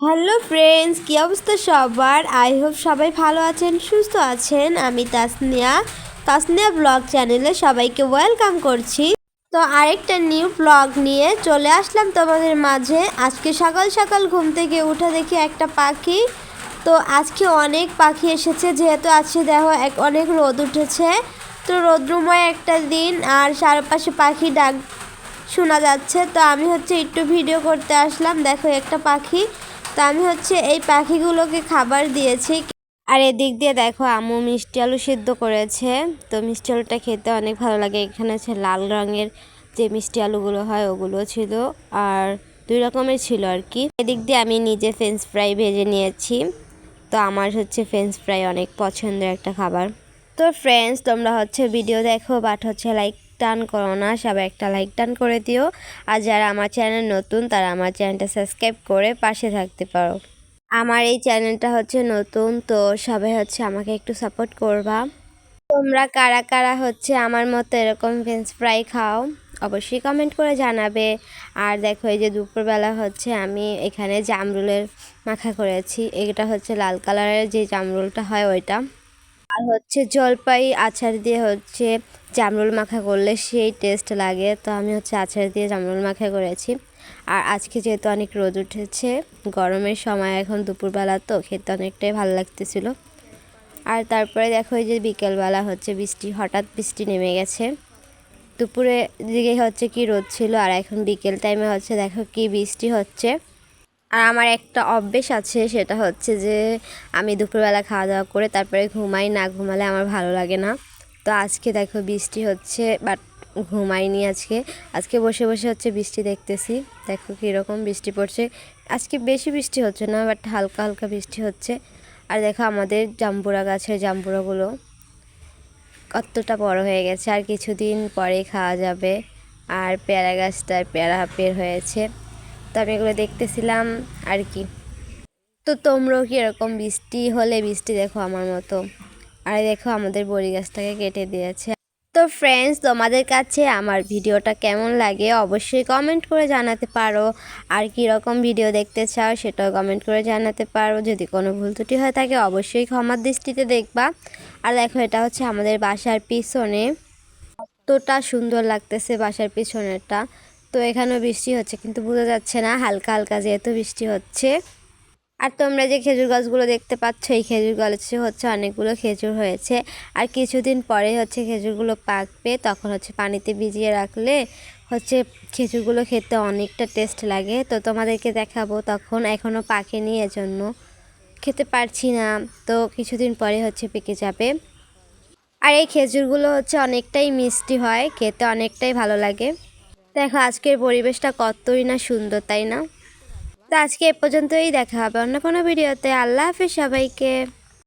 Hello friends, কী অবস্থা সবার? I hope সবাই ভালো আছেন, সুস্থ আছেন। আমি তাসনিয়া ব্লগ চ্যানেলে সবাইকে ওয়েলকাম করছি। তো আরেকটা নিউ ব্লগ নিয়ে চলে আসলাম তোমাদের মাঝে। আজকে সকাল সকাল ঘুম থেকে উঠে দেখি একটা পাখি। তো আজকে অনেক পাখি এসেছে, যেহেতু আজকে দেখো অনেক রোদ উঠেছে। তো রোদ্রুময় একটা দিন, আর চারপাশে পাখি ডাক শোনা যাচ্ছে। তো আমি একটু ভিডিও করতে আসলাম। দেখো একটা পাখি, তো আমি এই পাখিগুলোকে খাবার দিয়েছি। আর এদিক দিয়ে দেখো আম্মু মিষ্টি আলু সিদ্ধ করেছে। তো মিষ্টি আলুটা খেতে অনেক ভালো লাগে। এখানে লাল রঙের যে মিষ্টি আলুগুলো হয় ওগুলো ছিল, আর দুই রকমের ছিল আর কি। এদিক দিয়ে আমি নিজে ফ্রেঞ্চ ফ্রাই ভেজে নিয়েছি। তো আমার ফ্রেঞ্চ ফ্রাই অনেক পছন্দের একটা খাবার। তো ফ্রেন্ডস, তোমরা ভিডিও দেখো, বাট লাইক টান করো না। সবাই একটা লাইক টান করে দিও। আর যারা আমার চ্যানেল নতুন, তারা আমার চ্যানেলটা সাবস্ক্রাইব করে পাশে থাকতে পারো। আমার এই চ্যানেলটা নতুন, তো সবাই আমাকে একটু সাপোর্ট করবা। তোমরা কারা কারা আমার মতো এরকম ফ্রেঞ্চ ফ্রাই খাও, অবশ্যই কমেন্ট করে জানাবে। আর দেখো এই যে দুপুরবেলা আমি এখানে জামরুলের মাখা করেছি। এটা লাল কালারের যে জামরুলটা হয় ওইটা। আর জলপাই আচার দিয়ে জামরুল মাখা করলে সেই টেস্ট লাগে। তো আমি আচার দিয়ে জামরুল মাখা করেছি। আর আজকে যেহেতু অনেক রোদ উঠেছে, গরমের সময়, এখন দুপুরবেলা, তো খেতে অনেকটাই ভালো লাগতেছিল। আর তারপরে দেখো এই যে বিকেলবেলা বৃষ্টি, হঠাৎ বৃষ্টি নেমে গেছে। দুপুরে দিকে কি রোদ ছিল, আর এখন বিকেল টাইমে দেখো কি বৃষ্টি হচ্ছে। আর আমার একটা অভ্যেস আছে, সেটা যে আমি দুপুরবেলা খাওয়া দাওয়া করে তারপরে ঘুমাই। না ঘুমালে আমার ভালো লাগে না। তো আজকে দেখো বৃষ্টি হচ্ছে, বাট ঘুমাইনি আজকে। আজকে বসে বসে বৃষ্টি দেখতেছি। দেখো কীরকম বৃষ্টি পড়ছে। আজকে বেশি বৃষ্টি হচ্ছে না, বাট হালকা হালকা বৃষ্টি হচ্ছে। আর দেখো আমাদের জাম্বুরা গাছের জাম্বুরাগুলো কতটা বড় হয়ে গেছে, আর কিছুদিন পরে খাওয়া যাবে। আর পেয়ারা গাছটার পেয়ারা বের হয়েছে। তো আমি এগুলো দেখতেছিলাম আর কি। তো তোমরাও কি এরকম বৃষ্টি হলে বৃষ্টি দেখো আমার মতো? আর দেখো আমাদের বড়ি গাছটাকে কেটে দিয়েছে। তো ফ্রেন্ডস, তোমাদের কাছে আমার ভিডিওটা কেমন লাগে অবশ্যই কমেন্ট করে জানাতে পারো। আর কি রকম ভিডিও দেখতে চাও সেটাও কমেন্ট করে জানাতে পারো। যদি কোনো ভুল ত্রুটি হয়ে থাকে অবশ্যই ক্ষমার দৃষ্টিতে দেখবা। আর দেখো এটা আমাদের বাসার পিছনে, কতটা সুন্দর লাগতেছে বাসার পিছনেরটা। তো এখানেও বৃষ্টি হচ্ছে, কিন্তু বোঝা যাচ্ছে না, হালকা হালকা যেহেতু বৃষ্টি হচ্ছে। আর তোমরা যে খেজুর গাছগুলো দেখতে পাচ্ছ, এই খেজুর গাছে অনেকগুলো খেজুর হয়েছে। আর কিছুদিন পরে খেজুরগুলো পাকবে, তখন পানিতে ভিজিয়ে রাখলে খেজুরগুলো খেতে অনেকটা টেস্ট লাগে। তো তোমাদেরকে দেখাবো তখন। এখনও পাকেনি, এজন্য খেতে পারছি না। তো কিছুদিন পরে পেকে যাবে। আর এই খেজুরগুলো অনেকটাই মিষ্টি হয়, খেতে অনেকটাই ভালো লাগে। দেখো আজকের পরিবেশটা কতই না সুন্দর, তাই না? তো আজকে এ পর্যন্তই, দেখা হবে অন্য কোনো ভিডিওতে। আল্লাহ হাফেজ সবাইকে।